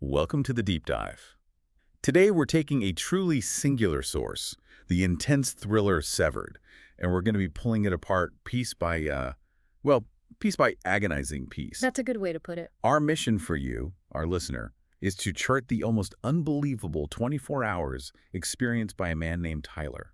Welcome to the deep dive. Today we're taking a truly singular source, the intense thriller Severed, and we're going to be pulling it apart piece by, piece by agonizing piece. That's a good way to put it. Our mission for you, our listener, is to chart the almost unbelievable 24 hours experienced by a man named Tyler.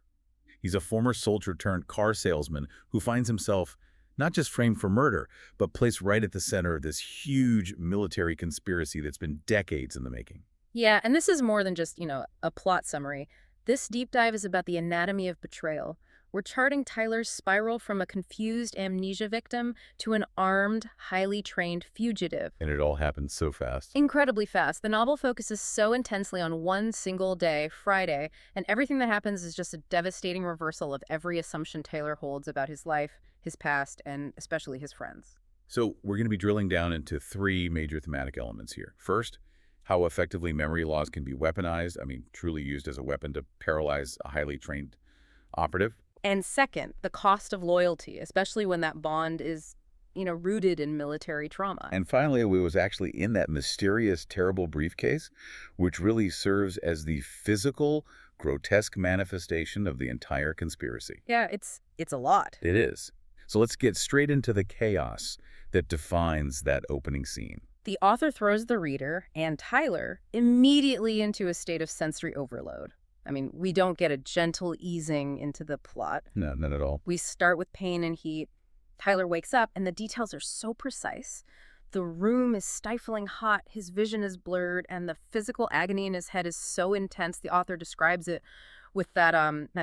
He's a former soldier-turned-car salesman who finds himself not just framed for murder, but placed right at the center of this huge military conspiracy that's been decades in the making. Yeah, and this is more than just, a plot summary. This deep dive is about the anatomy of betrayal. We're charting Tyler's spiral from a confused amnesia victim to an armed, highly trained fugitive. And it all happens so fast. Incredibly fast. The novel focuses so intensely on one single day, Friday, and everything that happens is just a devastating reversal of every assumption Tyler holds about his life, his past, and especially his friends. So we're going to be drilling down into three major thematic elements here. First, how effectively memory loss can be weaponized, truly used as a weapon to paralyze a highly trained operative. And second, the cost of loyalty, especially when that bond is, rooted in military trauma. And finally, it was actually in that mysterious, terrible briefcase, which really serves as the physical, grotesque manifestation of the entire conspiracy. Yeah, it's a lot. It is. So let's get straight into the chaos that defines that opening scene. The author throws the reader, and Tyler, immediately into a state of sensory overload. We don't get a gentle easing into the plot. No, not at all. We start with pain and heat. Tyler wakes up, and the details are so precise. The room is stifling hot, his vision is blurred, and the physical agony in his head is so intense. The author describes it with that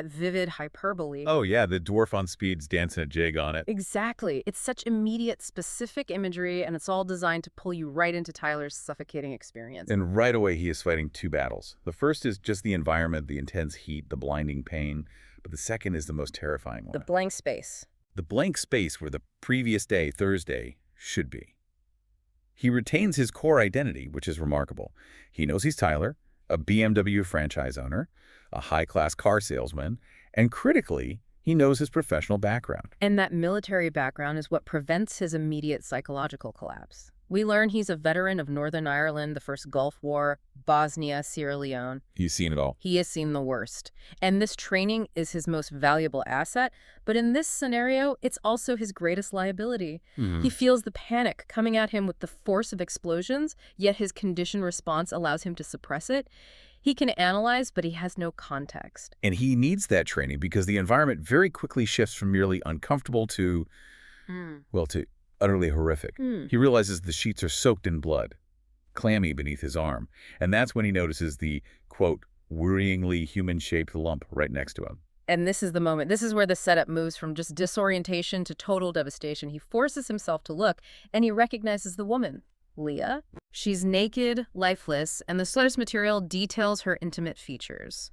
vivid hyperbole. Oh, yeah, the dwarf on speed's dancing a jig on it. Exactly. It's such immediate, specific imagery, and it's all designed to pull you right into Tyler's suffocating experience. And right away, he is fighting two battles. The first is just the environment, the intense heat, the blinding pain. But the second is the most terrifying one. The blank space. The blank space where the previous day, Thursday, should be. He retains his core identity, which is remarkable. He knows he's Tyler, a BMW franchise owner, a high-class car salesman, and critically, he knows his professional background. And that military background is what prevents his immediate psychological collapse. We learn he's a veteran of Northern Ireland, the first Gulf War, Bosnia, Sierra Leone. He's seen it all. He has seen the worst. And this training is his most valuable asset, but in this scenario, it's also his greatest liability. He feels the panic coming at him with the force of explosions, yet his conditioned response allows him to suppress it. He can analyze, but he has no context. And he needs that training because the environment very quickly shifts from merely uncomfortable to, to utterly horrific. He realizes the sheets are soaked in blood, clammy beneath his arm. And that's when he notices the, quote, worryingly human-shaped lump right next to him. And this is the moment. This is where the setup moves from just disorientation to total devastation. He forces himself to look, and he recognizes the woman, Leah. She's naked, lifeless, and the source material details her intimate features.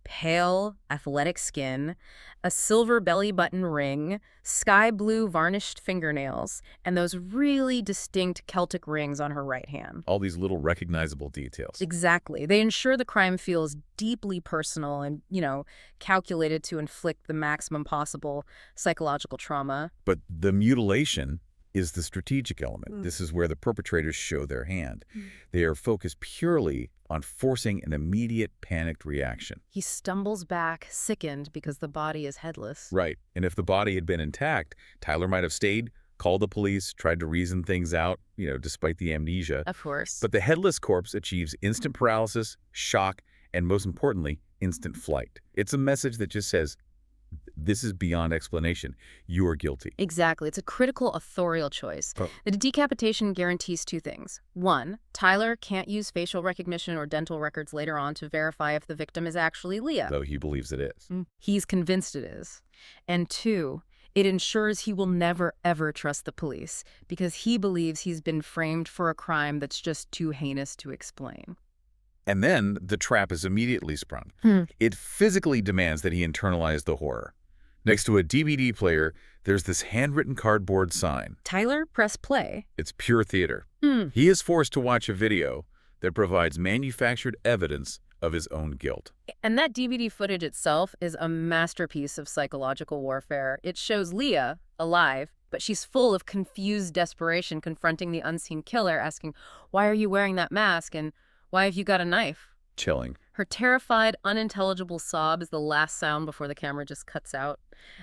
Pale, athletic skin, a silver belly button ring, sky blue varnished fingernails, and those really distinct Celtic rings on her right hand. All these little recognizable details. Exactly. They ensure the crime feels deeply personal and, calculated to inflict the maximum possible psychological trauma. But the mutilation is the strategic element. This is where the perpetrators show their hand. They are focused purely on forcing an immediate panicked reaction. He stumbles back, sickened because the body is headless. Right. And if the body had been intact, Tyler might have stayed, called the police, tried to reason things out, despite the amnesia. Of course. But the headless corpse achieves instant paralysis, shock, and most importantly, instant flight. It's a message that just says, this is beyond explanation. You are guilty. Exactly. It's a critical authorial choice. The decapitation guarantees two things. One, Tyler can't use facial recognition or dental records later on to verify if the victim is actually Leah. Though he believes it is. He's convinced it is. And two, it ensures he will never, ever trust the police because he believes he's been framed for a crime that's just too heinous to explain. And then the trap is immediately sprung. It physically demands that he internalize the horror. Next to a DVD player, there's this handwritten cardboard sign. Tyler, press play. It's pure theater. He is forced to watch a video that provides manufactured evidence of his own guilt. And that DVD footage itself is a masterpiece of psychological warfare. It shows Leah, alive, but she's full of confused desperation confronting the unseen killer, asking, "Why are you wearing that mask?" and Why have you got a knife? Chilling. Her terrified, unintelligible sob is the last sound before the camera just cuts out.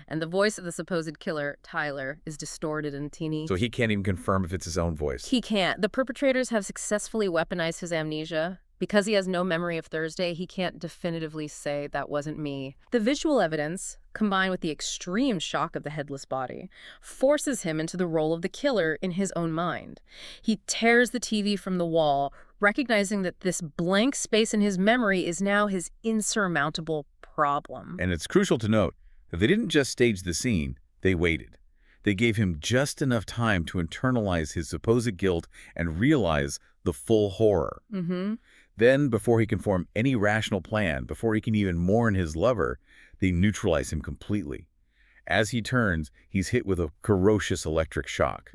And the voice of the supposed killer, Tyler, is distorted and teeny. So he can't even confirm if it's his own voice. He can't. The perpetrators have successfully weaponized his amnesia. Because he has no memory of Thursday, he can't definitively say that wasn't me. The visual evidence, combined with the extreme shock of the headless body, forces him into the role of the killer in his own mind. He tears the TV from the wall, recognizing that this blank space in his memory is now his insurmountable problem. And it's crucial to note that they didn't just stage the scene, they waited. They gave him just enough time to internalize his supposed guilt and realize the full horror. Then, before he can form any rational plan, before he can even mourn his lover, they neutralize him completely. As he turns, he's hit with a ferocious electric shock.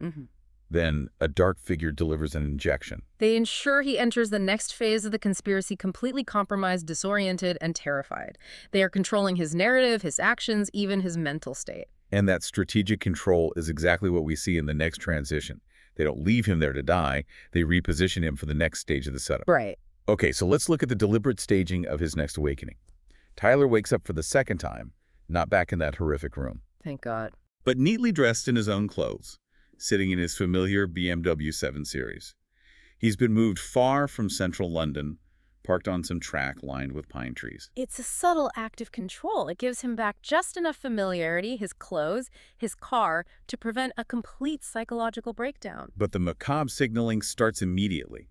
Then, a dark figure delivers an injection. They ensure he enters the next phase of the conspiracy completely compromised, disoriented, and terrified. They are controlling his narrative, his actions, even his mental state. And that strategic control is exactly what we see in the next transition. They don't leave him there to die. They reposition him for the next stage of the setup. Right. Okay, so let's look at the deliberate staging of his next awakening. Tyler wakes up for the second time, not back in that horrific room, Thank God. but neatly dressed in his own clothes, sitting in his familiar BMW 7 Series. He's been moved far from central London, parked on some track lined with pine trees. It's a subtle act of control. It gives him back just enough familiarity, his clothes, his car, to prevent a complete psychological breakdown. But the macabre signaling starts immediately.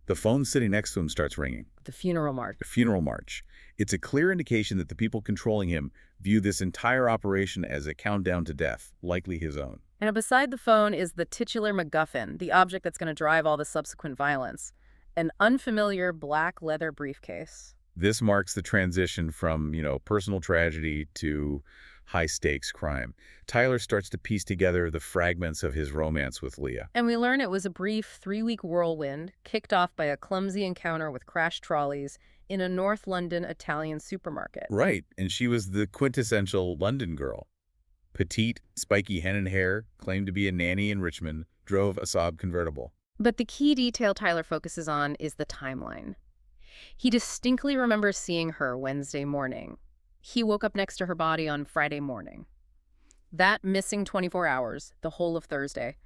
The phone sitting next to him starts ringing. The funeral march. A funeral march. It's a clear indication that the people controlling him view this entire operation as a countdown to death, likely his own. And beside the phone is the titular MacGuffin, the object that's going to drive all the subsequent violence. An unfamiliar black leather briefcase. This marks the transition from, personal tragedy to high-stakes crime. Tyler starts to piece together the fragments of his romance with Leah. And we learn it was a brief 3-week whirlwind, kicked off by a clumsy encounter with crashed trolleys in a North London Italian supermarket. Right, and she was the quintessential London girl. Petite, spiky henna hair, claimed to be a nanny in Richmond, drove a Saab convertible. But the key detail Tyler focuses on is the timeline. He distinctly remembers seeing her Wednesday morning. He woke up next to her body on Friday morning. That missing 24 hours, the whole of Thursday,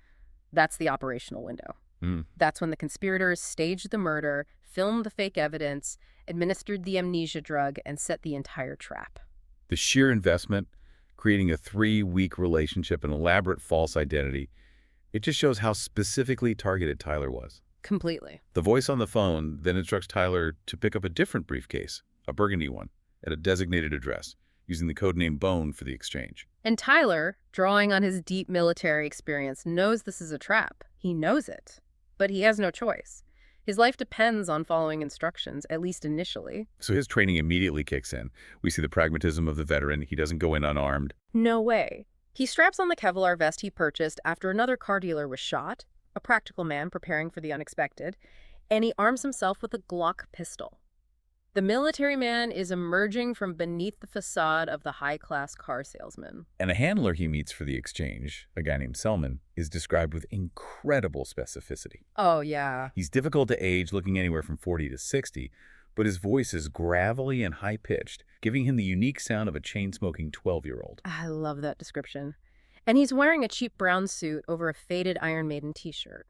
that's the operational window. That's when the conspirators staged the murder, filmed the fake evidence, administered the amnesia drug, and set the entire trap. The sheer investment, creating a 3-week relationship, an elaborate false identity, it just shows how specifically targeted Tyler was. Completely. The voice on the phone then instructs Tyler to pick up a different briefcase, a burgundy one, at a designated address, using the codename Bone for the exchange. And Tyler, drawing on his deep military experience, knows this is a trap. He knows it. But he has no choice. His life depends on following instructions, at least initially. So his training immediately kicks in. We see the pragmatism of the veteran. He doesn't go in unarmed. No way. He straps on the Kevlar vest he purchased after another car dealer was shot, a practical man preparing for the unexpected, and he arms himself with a Glock pistol. The military man is emerging from beneath the facade of the high-class car salesman. And a handler he meets for the exchange, a guy named Selman, is described with incredible specificity. Oh, yeah. He's difficult to age, looking anywhere from 40 to 60, but his voice is gravelly and high-pitched, giving him the unique sound of a chain-smoking 12-year-old. I love that description. And he's wearing a cheap brown suit over a faded Iron Maiden t-shirt.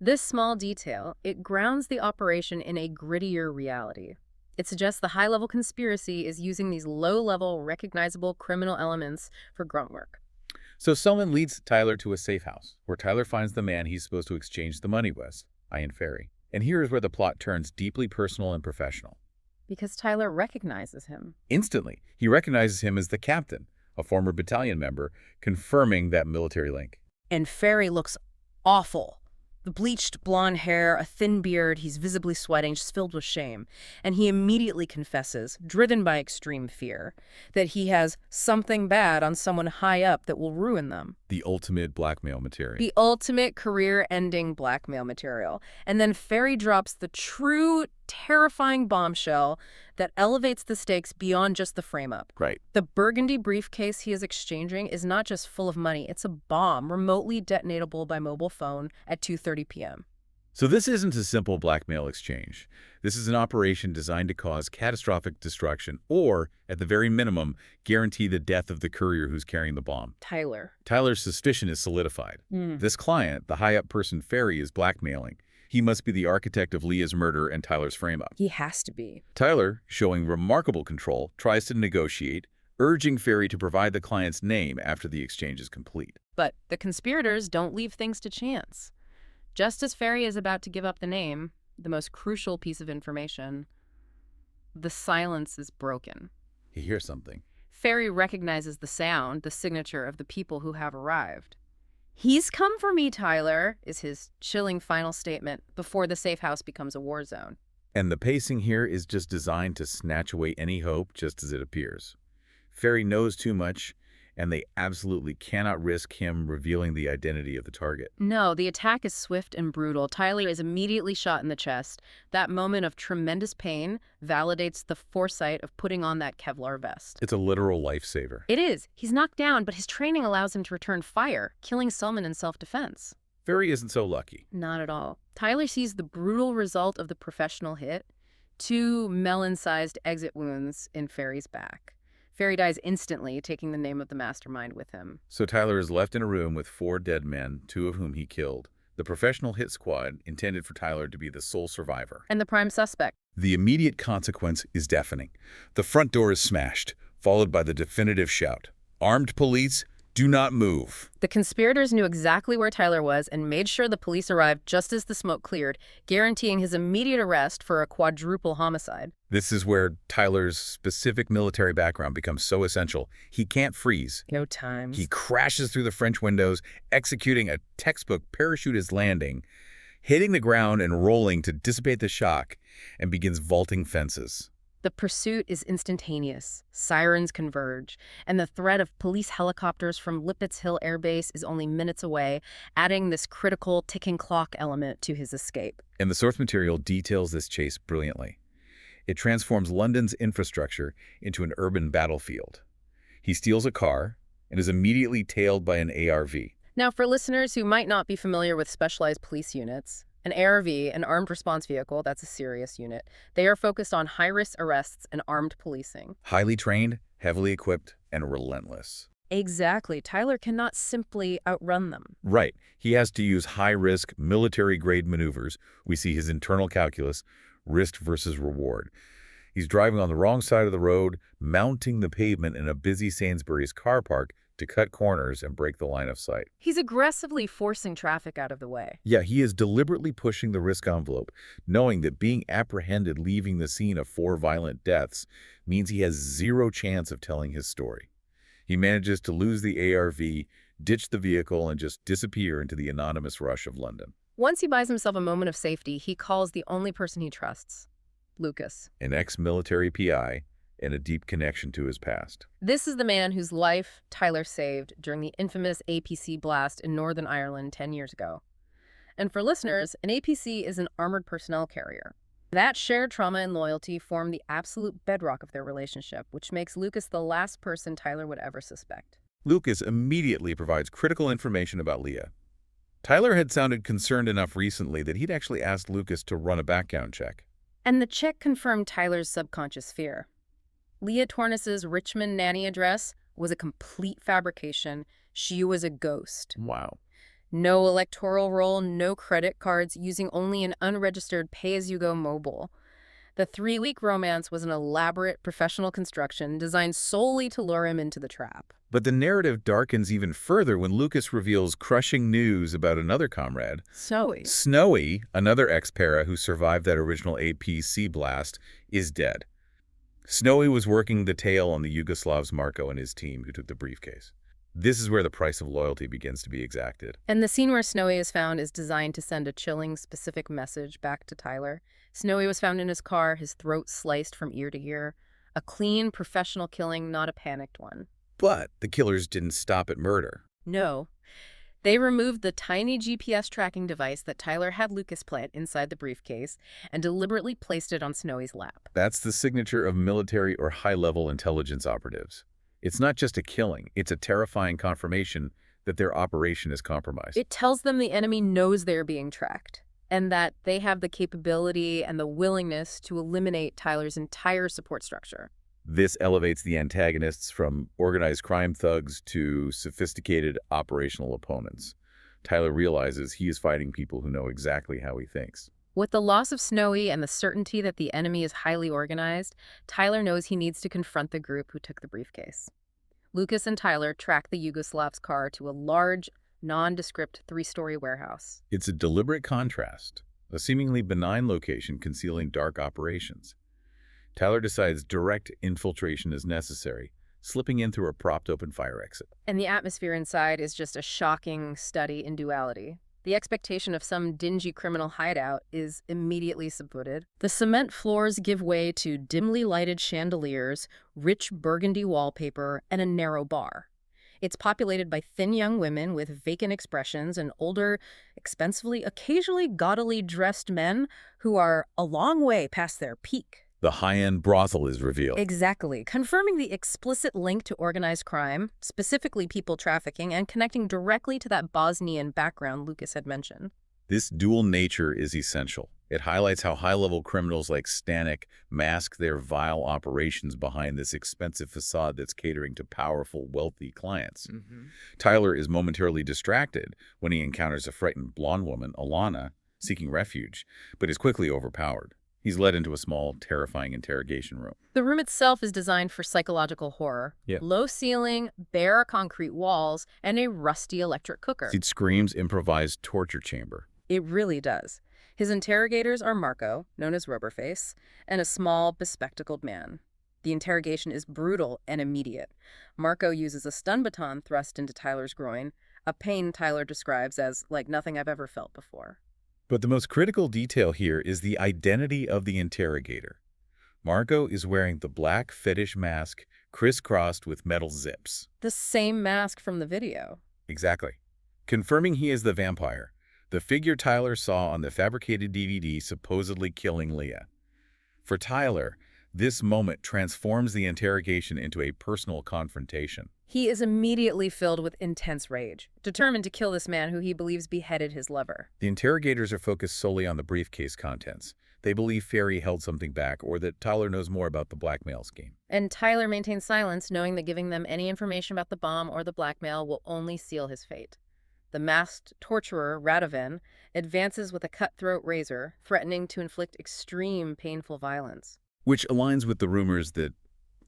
This small detail, it grounds the operation in a grittier reality. It suggests the high-level conspiracy is using these low-level, recognizable criminal elements for grunt work. So Selman leads Tyler to a safe house, where Tyler finds the man he's supposed to exchange the money with, Ian Ferry. And here is where the plot turns deeply personal and professional. Because Tyler recognizes him. Instantly, he recognizes him as the captain, a former battalion member, confirming that military link. And Ferry looks awful. The bleached blonde hair, a thin beard, he's visibly sweating, just filled with shame. And he immediately confesses, driven by extreme fear, that he has something bad on someone high up that will ruin them. The ultimate blackmail material. The ultimate career-ending blackmail material. And then Ferry drops the true, terrifying bombshell that elevates the stakes beyond just the frame-up. Right. The burgundy briefcase he is exchanging is not just full of money, it's a bomb remotely detonatable by mobile phone at 2:30 p.m. So this isn't a simple blackmail exchange. This is an operation designed to cause catastrophic destruction or, at the very minimum, guarantee the death of the courier who's carrying the bomb. Tyler. Tyler's suspicion is solidified. This client, the high-up person Ferry, is blackmailing. He must be the architect of Leah's murder and Tyler's frame-up. He has to be. Tyler, showing remarkable control, tries to negotiate, urging Ferry to provide the client's name after the exchange is complete. But the conspirators don't leave things to chance. Just as Ferry is about to give up the name, the most crucial piece of information, the silence is broken. He hears something. Ferry recognizes the sound, the signature of the people who have arrived. "He's come for me, Tyler," is his chilling final statement before the safe house becomes a war zone. And the pacing here is just designed to snatch away any hope just as it appears. Ferry knows too much, and they absolutely cannot risk him revealing the identity of the target. No, the attack is swift and brutal. Tyler is immediately shot in the chest. That moment of tremendous pain validates the foresight of putting on that Kevlar vest. It's a literal lifesaver. It is. He's knocked down, but his training allows him to return fire, killing Selman in self-defense. Ferry isn't so lucky. Not at all. Tyler sees the brutal result of the professional hit, 2 melon-sized exit wounds in Ferry's back. Ferry dies instantly, taking the name of the mastermind with him. So Tyler is left in a room with 4 dead men, 2 of whom he killed. The professional hit squad intended for Tyler to be the sole survivor. And the prime suspect. The immediate consequence is deafening. The front door is smashed, followed by the definitive shout, "Armed police, do not move." The conspirators knew exactly where Tyler was and made sure the police arrived just as the smoke cleared, guaranteeing his immediate arrest for a quadruple homicide. This is where Tyler's specific military background becomes so essential. He can't freeze. No time. He crashes through the French windows, executing a textbook parachutist landing, hitting the ground and rolling to dissipate the shock, and begins vaulting fences. The pursuit is instantaneous. Sirens converge, and the threat of police helicopters from Lippett's Hill Air Base is only minutes away, adding this critical ticking clock element to his escape. And the source material details this chase brilliantly. It transforms London's infrastructure into an urban battlefield. He steals a car and is immediately tailed by an ARV. Now, for listeners who might not be familiar with specialized police units, an ARV, an armed response vehicle, that's a serious unit. They are focused on high-risk arrests and armed policing. Highly trained, heavily equipped, and relentless. Exactly. Tyler cannot simply outrun them. Right. He has to use high-risk, military-grade maneuvers. We see his internal calculus, risk versus reward. He's driving on the wrong side of the road, mounting the pavement in a busy Sainsbury's car park to cut corners and break the line of sight. He's aggressively forcing traffic out of the way. Yeah, he is deliberately pushing the risk envelope, knowing that being apprehended leaving the scene of 4 violent deaths means he has 0 chance of telling his story. He manages to lose the ARV, ditch the vehicle, and just disappear into the anonymous rush of London. Once he buys himself a moment of safety, he calls the only person he trusts, Lucas. An ex-military PI and a deep connection to his past. This is the man whose life Tyler saved during the infamous APC blast in Northern Ireland 10 years ago. And for listeners, an APC is an armored personnel carrier. That shared trauma and loyalty form the absolute bedrock of their relationship, which makes Lucas the last person Tyler would ever suspect. Lucas immediately provides critical information about Leah. Tyler had sounded concerned enough recently that he'd actually asked Lucas to run a background check. And the check confirmed Tyler's subconscious fear. Leah Tornis's Richmond nanny address was a complete fabrication. She was a ghost. Wow. No electoral roll, no credit cards, using only an unregistered pay-as-you-go mobile. The 3-week romance was an elaborate professional construction designed solely to lure him into the trap. But the narrative darkens even further when Lucas reveals crushing news about another comrade. Snowy, another ex-para who survived that original APC blast, is dead. Snowy was working the tail on the Yugoslavs Marco and his team who took the briefcase. This is where the price of loyalty begins to be exacted. And the scene where Snowy is found is designed to send a chilling, specific message back to Tyler. Snowy was found in his car, his throat sliced from ear to ear. A clean, professional killing, not a panicked one. But the killers didn't stop at murder. No. They removed the tiny GPS tracking device that Tyler had Lucas plant inside the briefcase and deliberately placed it on Snowy's lap. That's the signature of military or high-level intelligence operatives. It's not just a killing, it's a terrifying confirmation that their operation is compromised. It tells them the enemy knows they're being tracked. and that they have the capability and the willingness to eliminate Tyler's entire support structure. This elevates the antagonists from organized crime thugs to sophisticated operational opponents. Tyler realizes he is fighting people who know exactly how he thinks. With the loss of Snowy and the certainty that the enemy is highly organized, Tyler knows he needs to confront the group who took the briefcase. Lucas and Tyler track the Yugoslav's car to a large, nondescript three-story warehouse. It's a deliberate contrast, a seemingly benign location concealing dark operations. Tyler decides direct infiltration is necessary, slipping in through a propped-open fire exit. And the atmosphere inside is just a shocking study in duality. The expectation of some dingy criminal hideout is immediately subverted. The cement floors give way to dimly lighted chandeliers, rich burgundy wallpaper, and a narrow bar. It's populated by thin young women with vacant expressions and older, expensively, occasionally gaudily dressed men who are a long way past their peak. The high-end brothel is revealed. Exactly, confirming the explicit link to organized crime, specifically people trafficking, and connecting directly to that Bosnian background Lucas had mentioned. This dual nature is essential. It highlights how high-level criminals like Stanek mask their vile operations behind this expensive facade that's catering to powerful, wealthy clients. Tyler is momentarily distracted when he encounters a frightened blonde woman, Alana, seeking refuge, but is quickly overpowered. He's led into a small, terrifying interrogation room. The room itself is designed for psychological horror. Yeah. Low ceiling, bare concrete walls, and a rusty electric cooker. It screams improvised torture chamber. It really does. His interrogators are Marco, known as Rubberface, and a small, bespectacled man. The interrogation is brutal and immediate. Marco uses a stun baton thrust into Tyler's groin, a pain Tyler describes as like nothing I've ever felt before. But the most critical detail here is the identity of the interrogator. Marco is wearing the black fetish mask crisscrossed with metal zips. The same mask from the video. Exactly. Confirming he is the vampire, the figure Tyler saw on the fabricated DVD supposedly killing Leah. For Tyler, this moment transforms the interrogation into a personal confrontation. He is immediately filled with intense rage, determined to kill this man who he believes beheaded his lover. The interrogators are focused solely on the briefcase contents. They believe Ferry held something back or that Tyler knows more about the blackmail scheme. And Tyler maintains silence, knowing that giving them any information about the bomb or the blackmail will only seal his fate. The masked torturer, Radovan, advances with a cutthroat razor, threatening to inflict extreme, painful violence. Which aligns with the rumors that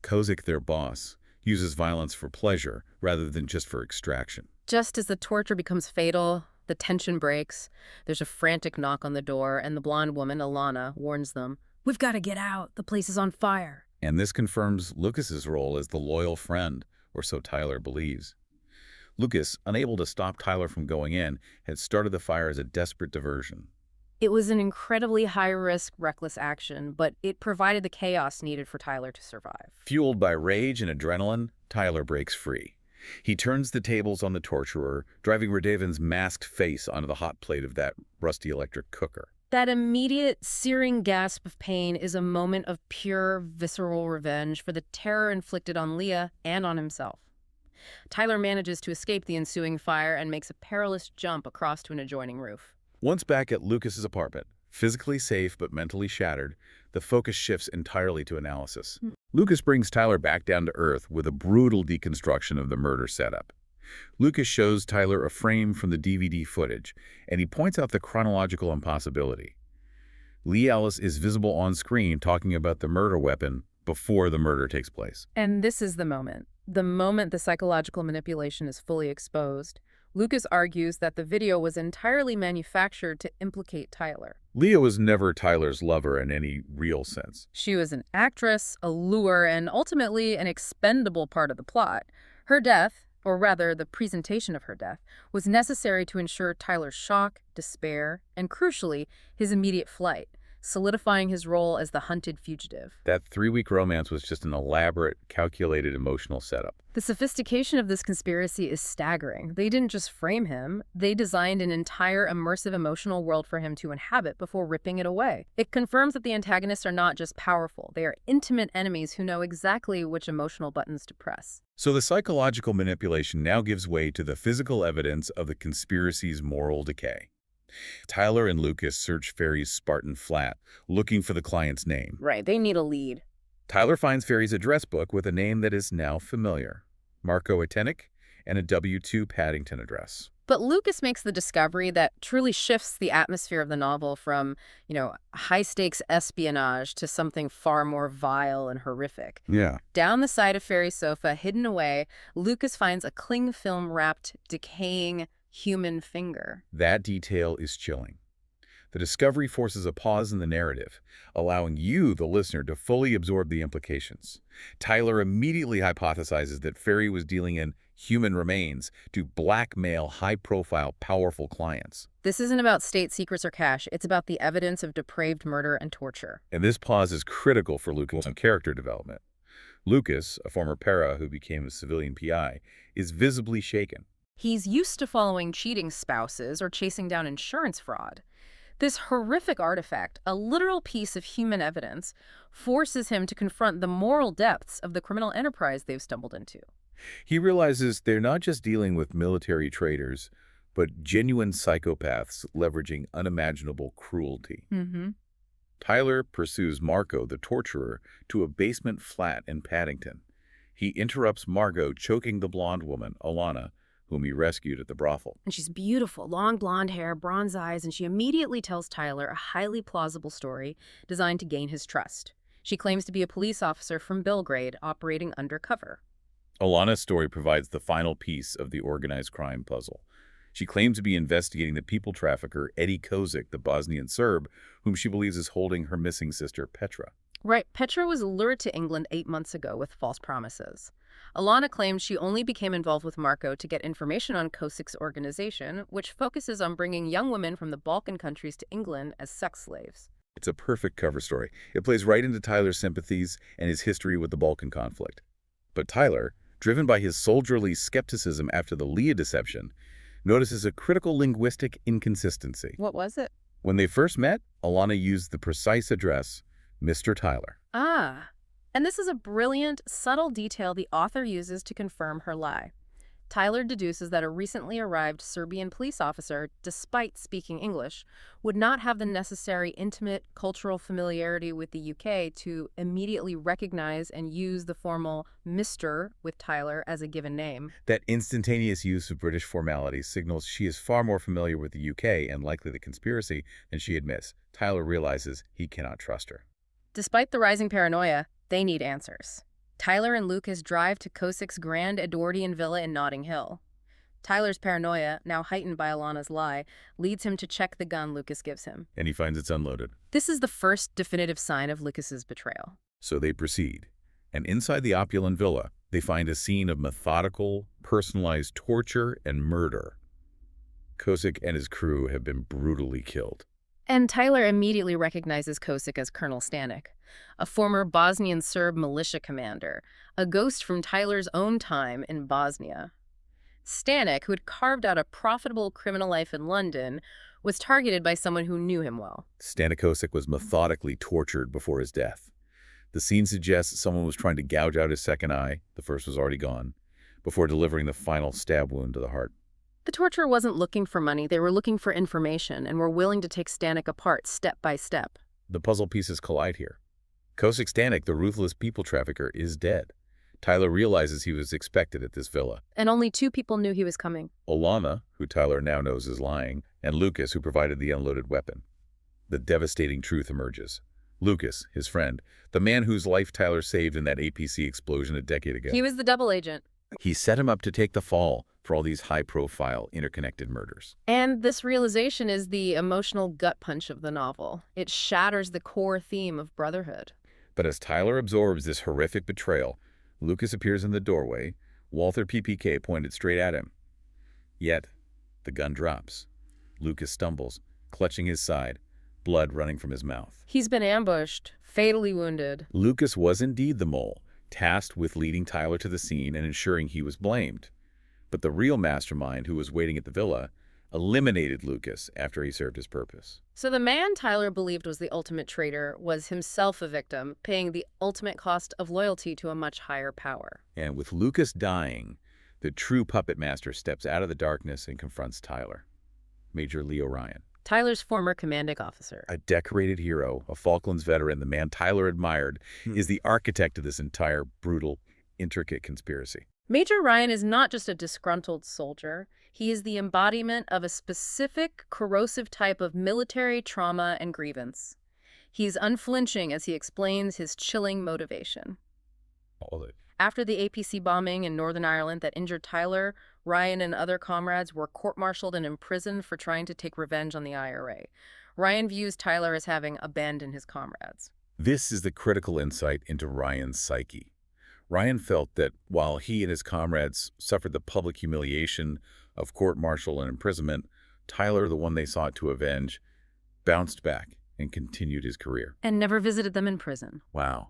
Kozik, their boss, uses violence for pleasure rather than just for extraction. Just as the torture becomes fatal, the tension breaks. There's a frantic knock on the door, and the blonde woman, Alana, warns them, "We've got to get out. The place is on fire." And this confirms Lucas's role as the loyal friend, or so Tyler believes. Lucas, unable to stop Tyler from going in, had started the fire as a desperate diversion. It was an incredibly high-risk, reckless action, but it provided the chaos needed for Tyler to survive. Fueled by rage and adrenaline, Tyler breaks free. He turns the tables on the torturer, driving Radovan's masked face onto the hot plate of that rusty electric cooker. That immediate, searing gasp of pain is a moment of pure, visceral revenge for the terror inflicted on Leah and on himself. Tyler manages to escape the ensuing fire and makes a perilous jump across to an adjoining roof. Once back at Lucas's apartment, physically safe but mentally shattered, the focus shifts entirely to analysis. Lucas brings Tyler back down to earth with a brutal deconstruction of the murder setup. Lucas shows Tyler a frame from the DVD footage, and he points out the chronological impossibility. Lee Ellis is visible on screen talking about the murder weapon before the murder takes place. And this is the moment the psychological manipulation is fully exposed. Lucas argues that the video was entirely manufactured to implicate Tyler. Leah was never Tyler's lover in any real sense. She was an actress, a lure, and ultimately an expendable part of the plot. Her death, or rather the presentation of her death, was necessary to ensure Tyler's shock, despair, and crucially, his immediate flight, solidifying his role as the hunted fugitive. That 3-week romance was just an elaborate, calculated emotional setup. The sophistication of this conspiracy is staggering. They didn't just frame him, they designed an entire immersive emotional world for him to inhabit before ripping it away. It confirms that the antagonists are not just powerful, they are intimate enemies who know exactly which emotional buttons to press. So the psychological manipulation now gives way to the physical evidence of the conspiracy's moral decay. Tyler and Lucas search Ferry's Spartan flat, looking for the client's name. Right, they need a lead. Tyler finds Ferry's address book with a name that is now familiar, Marco Etenick, and a W-2 Paddington address. But Lucas makes the discovery that truly shifts the atmosphere of the novel from, high-stakes espionage to something far more vile and horrific. Yeah. Down the side of Ferry's sofa, hidden away, Lucas finds a cling film-wrapped, decaying human finger. That detail is chilling. The discovery forces a pause in the narrative, allowing you, the listener, to fully absorb the implications. Tyler immediately hypothesizes that Ferry was dealing in human remains to blackmail high-profile, powerful clients. This isn't about state secrets or cash. It's about the evidence of depraved murder and torture. And this pause is critical for Lucas' character development. Lucas, a former para who became a civilian PI, is visibly shaken. He's used to following cheating spouses or chasing down insurance fraud. This horrific artifact, a literal piece of human evidence, forces him to confront the moral depths of the criminal enterprise they've stumbled into. He realizes they're not just dealing with military traitors, but genuine psychopaths leveraging unimaginable cruelty. Tyler pursues Marco, the torturer, to a basement flat in Paddington. He interrupts Margot choking the blonde woman, Alana, whom he rescued at the brothel. And she's beautiful, long blonde hair, bronze eyes, and she immediately tells Tyler a highly plausible story designed to gain his trust. She claims to be a police officer from Belgrade operating undercover. Alana's story provides the final piece of the organized crime puzzle. She claims to be investigating the people trafficker Eddie Kozik, the Bosnian Serb, whom she believes is holding her missing sister Petra. Right, Petra was lured to England 8 months ago with false promises. Alana claims she only became involved with Marco to get information on Kosic's organization, which focuses on bringing young women from the Balkan countries to England as sex slaves. It's a perfect cover story. It plays right into Tyler's sympathies and his history with the Balkan conflict. But Tyler, driven by his soldierly skepticism after the Leah deception, notices a critical linguistic inconsistency. What was it? When they first met, Alana used the precise address, Mr. Tyler. And this is a brilliant, subtle detail the author uses to confirm her lie. Tyler deduces that a recently arrived Serbian police officer, despite speaking English, would not have the necessary intimate cultural familiarity with the UK to immediately recognize and use the formal Mr. with Tyler as a given name. That instantaneous use of British formalities signals she is far more familiar with the UK and likely the conspiracy than she admits. Tyler realizes he cannot trust her. Despite the rising paranoia, they need answers. Tyler and Lucas drive to Kosic's grand Edwardian villa in Notting Hill. Tyler's paranoia, now heightened by Alana's lie, leads him to check the gun Lucas gives him. And he finds it's unloaded. This is the first definitive sign of Lucas's betrayal. So they proceed. And inside the opulent villa, they find a scene of methodical, personalized torture and murder. Kosic and his crew have been brutally killed. And Tyler immediately recognizes Kosic as Colonel Stanek, a former Bosnian Serb militia commander, a ghost from Tyler's own time in Bosnia. Stanek, who had carved out a profitable criminal life in London, was targeted by someone who knew him well. Stanek Kosic was methodically tortured before his death. The scene suggests someone was trying to gouge out his second eye, the first was already gone, before delivering the final stab wound to the heart. The torturer wasn't looking for money, they were looking for information and were willing to take Stanek apart step by step. The puzzle pieces collide here. Kosic Stanek, the ruthless people trafficker, is dead. Tyler realizes he was expected at this villa. And only 2 people knew he was coming. Alana, who Tyler now knows is lying, and Lucas, who provided the unloaded weapon. The devastating truth emerges. Lucas, his friend, the man whose life Tyler saved in that APC explosion a decade ago. He was the double agent. He set him up to take the fall for all these high-profile, interconnected murders. And this realization is the emotional gut punch of the novel. It shatters the core theme of brotherhood. But as Tyler absorbs this horrific betrayal, Lucas appears in the doorway, Walther PPK pointed straight at him. Yet, the gun drops. Lucas stumbles, clutching his side, blood running from his mouth. He's been ambushed, fatally wounded. Lucas was indeed the mole, tasked with leading Tyler to the scene and ensuring he was blamed. But the real mastermind, who was waiting at the villa, eliminated Lucas after he served his purpose. So the man Tyler believed was the ultimate traitor was himself a victim, paying the ultimate cost of loyalty to a much higher power. And with Lucas dying, the true puppet master steps out of the darkness and confronts Tyler. Major Leo Ryan. Tyler's former commanding officer. A decorated hero, a Falklands veteran, the man Tyler admired, is the architect of this entire brutal, intricate conspiracy. Major Ryan is not just a disgruntled soldier. He is the embodiment of a specific, corrosive type of military trauma and grievance. He's unflinching as he explains his chilling motivation. All of it. After the APC bombing in Northern Ireland that injured Tyler, Ryan and other comrades were court-martialed and imprisoned for trying to take revenge on the IRA. Ryan views Tyler as having abandoned his comrades. This is the critical insight into Ryan's psyche. Ryan felt that while he and his comrades suffered the public humiliation of court-martial and imprisonment, Tyler, the one they sought to avenge, bounced back and continued his career. And never visited them in prison. Wow.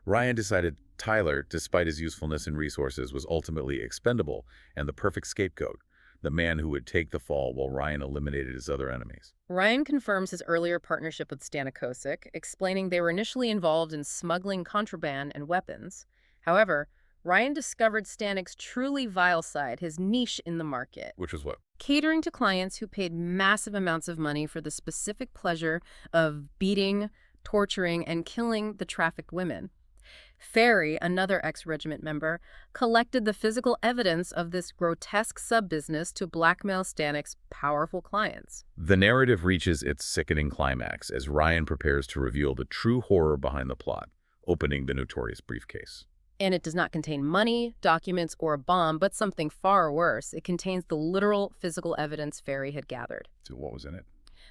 Ryan decided Tyler, despite his usefulness and resources, was ultimately expendable and the perfect scapegoat, the man who would take the fall while Ryan eliminated his other enemies. Ryan confirms his earlier partnership with Stanek, explaining they were initially involved in smuggling contraband and weapons. However, Ryan discovered Stanek's truly vile side, his niche in the market. Which was what? Catering to clients who paid massive amounts of money for the specific pleasure of beating, torturing, and killing the trafficked women. Ferry, another ex-regiment member, collected the physical evidence of this grotesque sub-business to blackmail Stanek's powerful clients. The narrative reaches its sickening climax as Ryan prepares to reveal the true horror behind the plot, opening the notorious briefcase. And it does not contain money, documents, or a bomb, but something far worse. It contains the literal physical evidence Ferry had gathered. So what was in it?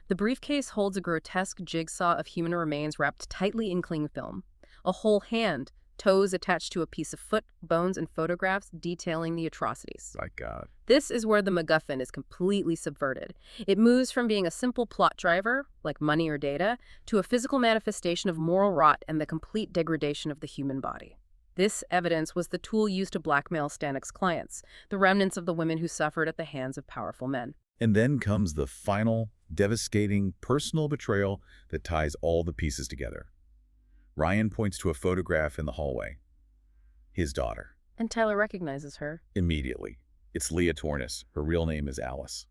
The briefcase holds a grotesque jigsaw of human remains wrapped tightly in cling film. A whole hand, toes attached to a piece of foot, bones, and photographs detailing the atrocities. My God. This is where the MacGuffin is completely subverted. It moves from being a simple plot driver, like money or data, to a physical manifestation of moral rot and the complete degradation of the human body. This evidence was the tool used to blackmail Stanek's clients, the remnants of the women who suffered at the hands of powerful men. And then comes the final, devastating, personal betrayal that ties all the pieces together. Ryan points to a photograph in the hallway. His daughter. And Tyler recognizes her. Immediately. It's Leah Tornes. Her real name is Alice.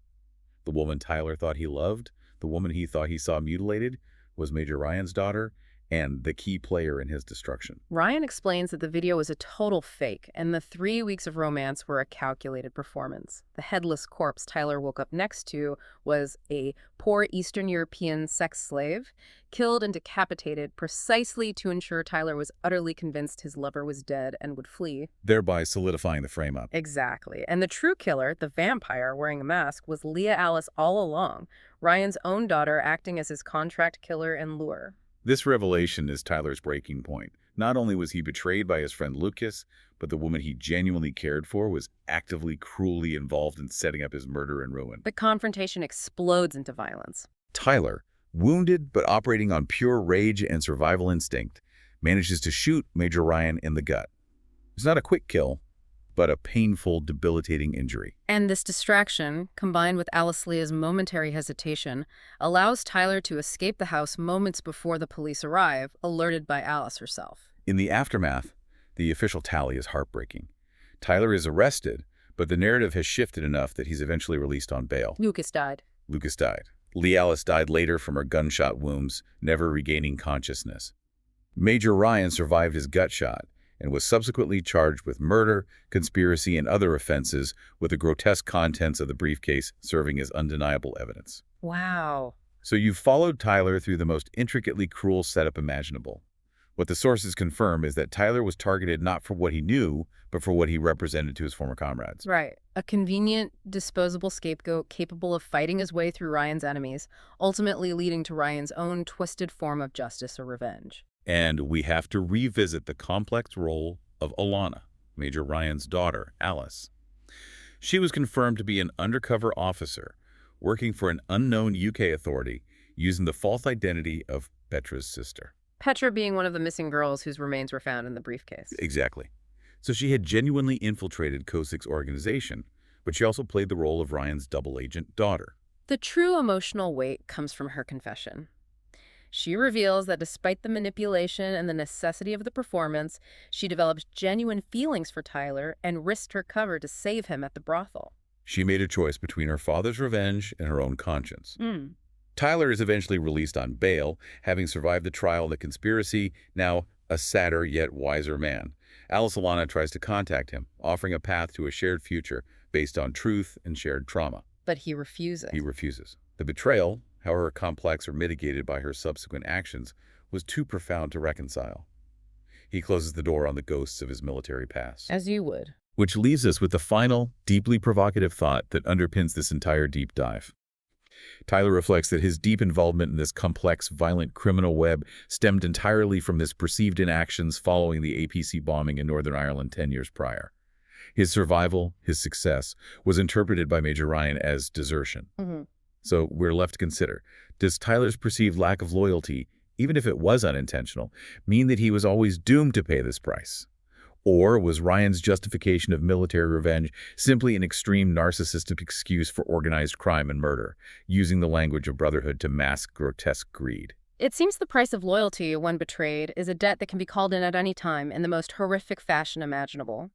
The woman Tyler thought he loved, the woman he thought he saw mutilated, was Major Ryan's daughter, and the key player in his destruction. Ryan explains that the video was a total fake, and the 3 weeks of romance were a calculated performance. The headless corpse Tyler woke up next to was a poor Eastern European sex slave, killed and decapitated precisely to ensure Tyler was utterly convinced his lover was dead and would flee. Thereby solidifying the frame-up. Exactly. And the true killer, the vampire wearing a mask, was Leah Alice all along, Ryan's own daughter acting as his contract killer and lure. This revelation is Tyler's breaking point. Not only was he betrayed by his friend Lucas, but the woman he genuinely cared for was actively, cruelly involved in setting up his murder and ruin. The confrontation explodes into violence. Tyler, wounded but operating on pure rage and survival instinct, manages to shoot Major Ryan in the gut. It's not a quick kill, but a painful, debilitating injury. And this distraction, combined with Alice Leah's momentary hesitation, allows Tyler to escape the house moments before the police arrive, alerted by Alice herself. In the aftermath, the official tally is heartbreaking. Tyler is arrested, but the narrative has shifted enough that he's eventually released on bail. Lucas died. Lucas died. Lee Alice died later from her gunshot wounds, never regaining consciousness. Major Ryan survived his gut shot and was subsequently charged with murder, conspiracy, and other offenses, with the grotesque contents of the briefcase serving as undeniable evidence. Wow. So you've followed Tyler through the most intricately cruel setup imaginable. What the sources confirm is that Tyler was targeted not for what he knew, but for what he represented to his former comrades. Right. A convenient, disposable scapegoat capable of fighting his way through Ryan's enemies, ultimately leading to Ryan's own twisted form of justice or revenge. And we have to revisit the complex role of Alana, Major Ryan's daughter, Alice. She was confirmed to be an undercover officer working for an unknown UK authority using the false identity of Petra's sister. Petra being one of the missing girls whose remains were found in the briefcase. Exactly. So she had genuinely infiltrated Kosik's organization, but she also played the role of Ryan's double agent daughter. The true emotional weight comes from her confession. She reveals that despite the manipulation and the necessity of the performance, she developed genuine feelings for Tyler and risked her cover to save him at the brothel. She made a choice between her father's revenge and her own conscience. Tyler is eventually released on bail, having survived the trial and the conspiracy, now a sadder yet wiser man. Alice Alana tries to contact him, offering a path to a shared future based on truth and shared trauma. But he refuses. He refuses. The betrayal, however complex or mitigated by her subsequent actions, was too profound to reconcile. He closes the door on the ghosts of his military past. As you would. Which leaves us with the final, deeply provocative thought that underpins this entire deep dive. Tyler reflects that his deep involvement in this complex, violent criminal web stemmed entirely from his perceived inactions following the APC bombing in Northern Ireland 10 years prior. His survival, his success, was interpreted by Major Ryan as desertion. So we're left to consider, does Tyler's perceived lack of loyalty, even if it was unintentional, mean that he was always doomed to pay this price? Or was Ryan's justification of military revenge simply an extreme narcissistic excuse for organized crime and murder, using the language of brotherhood to mask grotesque greed? It seems the price of loyalty, when betrayed, is a debt that can be called in at any time in the most horrific fashion imaginable.